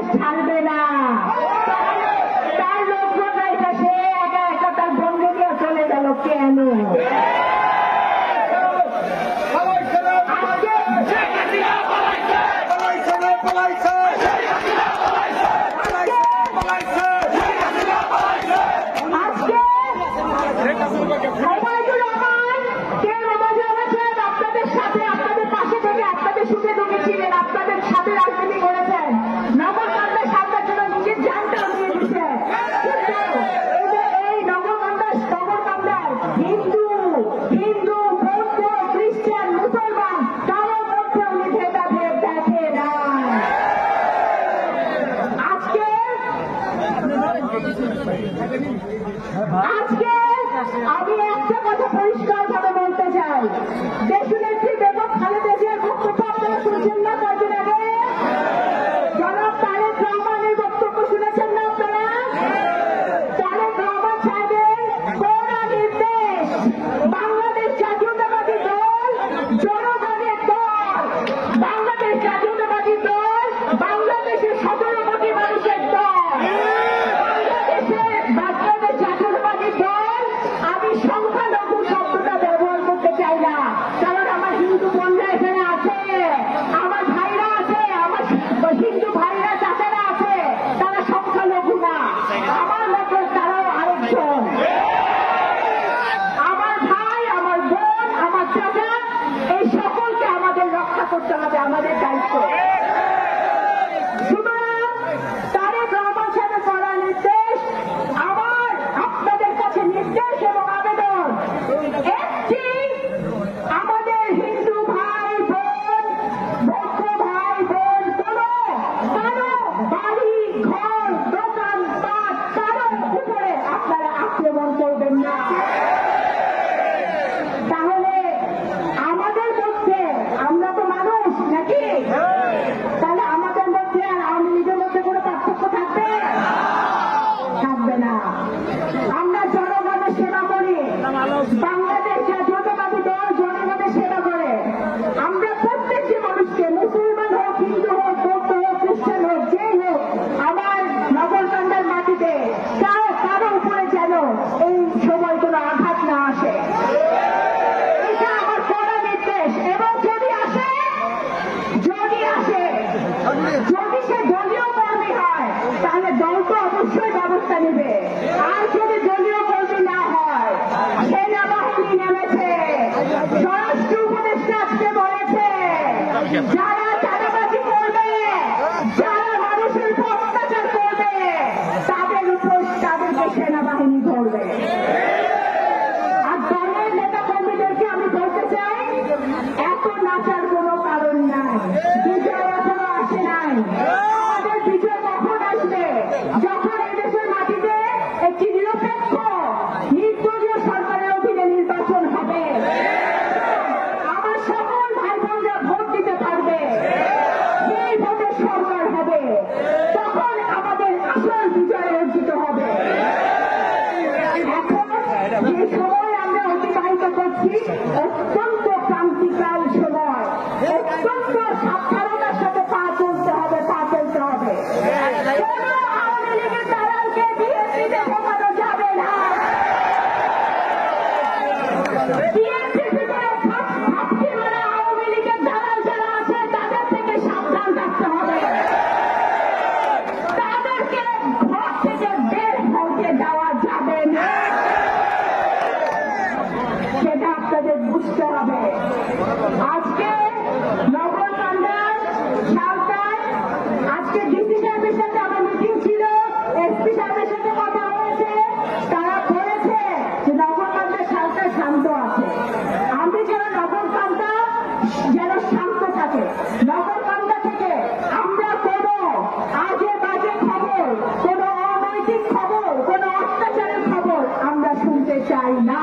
দেশ ছাড়বে না। তার লোকজনরা সে একা একা তার বন্ধুকে চলে গেল কেন? আপনাদের সাথে আপনাদের পাশে থেকে আপনাদের সুখে দুঃখে ছিলেন, আপনাদের সাথে রাজনীতি করেছেন, নগরকান্দার সামনের জন্য নিজের জানটাও দিয়ে দিচ্ছে। এই নগরকান্দার হিন্দু হিন্দু বৌদ্ধ খ্রিস্টান মুসলমান কারোর মধ্যে উনি ভেদাভেদ দেখে না। আজকে আমি একটা কথা পরিষ্কার ভাবে বলতে চাই, দেশনেত্রী বেগম খালেদা জিয়ার বক্তব্য আপনারা শুনছেন না? কয়েকদিন আগে জনাব তারেক রহমানের বক্তব্য শুনেছেন না আপনারা? তারেক রহমান সাহেবের কড়া নির্দেশ, বাংলাদেশ জাতীয়তাবাদী দল জনগণের দল, বাংলাদেশ জাতীয়তাবাদী দল বাংলাদেশের 17 কোটি মানুষের দল, বাংলাদেশ জাতীয়তাবাদী দল। আমি সংখ্যালঘু শব্দটা ব্যবহার করতে চাই না, কারণ আমার হিন্দু বোনরা এখানে আছে, আমার ভাইরা আছে, আমার হিন্দু ভাইরা চাচারা আছে, তারা সংখ্যালঘু না, আমার মতো তারাও আরেকজন। আমার ভাই, আমার বোন, আমার চাচা, এই সকলকে আমাদের রক্ষা করতে হবে, আমাদের দায়িত্ব। সুতরাং তারেক রহমান সাহেবের করা নির্দেশ, আমার আপনাদের কাছে নির্দেশ এবং আবেদন, একটি আমাদের হিন্দু ভাই বোন, বৌদ্ধ ভাই বোন কারো বাড়ি ঘর দোকান পাট কারো উপরে আপনারা আক্রমণ করবেন না। তাহলে আমাদের মধ্যে, আমরা তো মানুষ নাকি, তাহলে আমাদের মধ্যে আর আওয়ামী লীগের মধ্যে কোনো পার্থক্য থাকবে? থাকবে না। আমরা জনগণের সেবা করি, বাংলাদেশ জাতীয়তাবাদী দল জনগণের সেবা করে। আমরা প্রত্যেকটি মানুষকে, মুসলমান হোক, হিন্দু হোক, বৌদ্ধ হোক, খ্রিস্টান হোক, যেই হোক, আমার নগরকান্দার মাটিতে কারো উপরে যেন এই সময় কোনো আঘাত না আসে, এটা আমার কড়া নির্দেশ। এবং যদি সে দলীয় কর্মী হয়, তাহলে দল তো অবশ্যই ব্যবস্থা নেবে। আর যদি দলীয় কর্মী না হয়, সেনাবাহিনী নেমেছে, স্বরাষ্ট্র উপদেষ্টা আজকে বলেছে, যারা চাঁদাবাজি করবে, যারা মানুষের উপর অত্যাচার করবে, তাদেরকে সেনাবাহিনী ধরবে। আর দলের নেতা কর্মীদেরকে আমি বলতে চাই, এত নাচার কোনো কারণ নাই, বিজয় এখনো আসে নাই। আমাদের বিজয় কখন আসবে? যখন এদেশের মাটিতে একটি নিরপেক্ষ নির্দলীয় সরকারের অধীনে নির্বাচন হবে, আমার সকল ভাই বোনরা ভোট দিতে পারবে, সেই ভোটে সরকার হবে, তখন আমাদের আসল বিজয় অর্জিত হবে। এখন যে সময় আমরা অতিবাহিত করছি, অত্যন্ত ক্রান্তিকাল সময়, অত্যন্ত সাবধানতার সাথে পা চলতে হবে। কোন আওয়ামী লীগের দালালকে বিএনপিতে ঢোকানো যাবে না। বিএনপির ভিতরে ভাবছি মারা আওয়ামী লীগের দালাল যারা আছে, তাদের থেকে সাবধান থাকতে হবে। তাদেরকে ঘর থেকে বের হতে দেওয়া যাবে না, সেটা আপনাদের বুঝতে হবে। আজকে নগরকান্দার সালতায়, আজকে ডিসি সাহেবের সাথে আমার মিটিং ছিল, এসপি সাহেবের সাথে কথা হয়েছে, তারা বলেছে যে নগরকান্দার সালতায় শান্ত আছে। আমি যেন নগরকান্দা যেন শান্ত থাকে, নগরকান্দা থেকে আমরা কোনো আজে বাজে খবর, কোনো অনৈতিক খবর, কোনো অত্যাচারের খবর আমরা শুনতে চাই না।